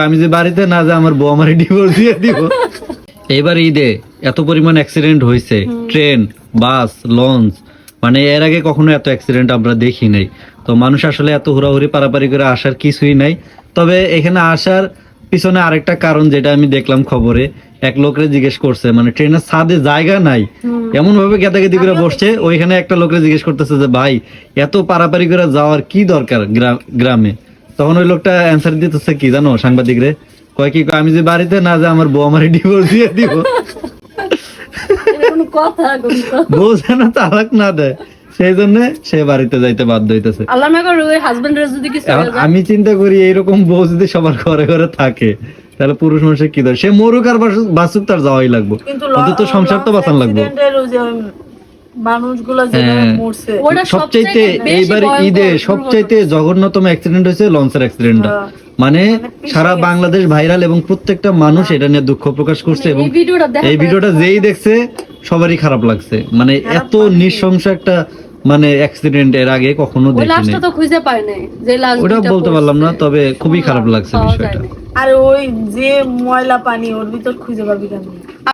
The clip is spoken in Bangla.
আমি যে বাড়িতে না যা আমার বউ আমার ডিভোর্স দিয়ে দিব। এবার ঈদে এত পরিমাণ অ্যাক্সিডেন্ট হয়েছে, ট্রেন, বাস, লঞ্চ, মানে এর আগে কখনো এত অ্যাক্সিডেন্ট আমরা দেখি নাই। তো মানুষ আসলে এত হুড়াহুড়ি পারাপারি করে আসার কিছুই নাই। তবে এখানে আসার পিছনে আরেকটা কারণ যেটা আমি দেখলাম খবরে, এক লোকরে জিজ্ঞেস করছে, মানে ট্রেনের ছাদে জায়গা নাই, এমন ভাবে গেদাগেদি করে বসছে। ওইখানে একটা লোকরে জিজ্ঞেস করতেছে যে ভাই এত পারাপারি করে যাওয়ার কি দরকার গ্রামে। তখন ওই লোকটা অ্যান্সার দিতেছে কি জানো সাংবাদিক রে, কয় কি আমি যে বাড়িতে না যা আমার বউ আমার ডিভোর্স দিয়ে দিব। বউ যেন তালাক না দেয়, সেই জন্য সে বাড়িতে যাইতে বাধ্য হইতেছে। আমি চিন্তা করি এইরকম বউ যদি সবার ঘরে ঘরে থাকে তাহলে পুরুষ মানুষের কি দরকার, সে মরুক আর বাসুক তার যাওয়াই লাগবে, অন্তত সংসার তো বাঁচান লাগবে। সবচাইতে এইবার ঈদে সবচাইতে জঘন্যতম অ্যাক্সিডেন্ট হয়েছে লঞ্চের অ্যাক্সিডেন্টটা। মানে সারা বাংলাদেশ ভাইরাল এবং প্রত্যেকটা মানুষ এটা নিয়ে দুঃখ প্রকাশ করছে। এবং এই ভিডিওটা যেই দেখছে সবারই খারাপ লাগছে। মানে এত নৃশংস একটা মানে অ্যাক্সিডেন্ট এর আগে কখনো দেখিনি। ওটা বলতে পারলাম না, তবে খুবই খারাপ লাগছে বিষয়টা। আর ওই যে ময়লা পানি ওর ভিতর খুঁজে পাবি কেন?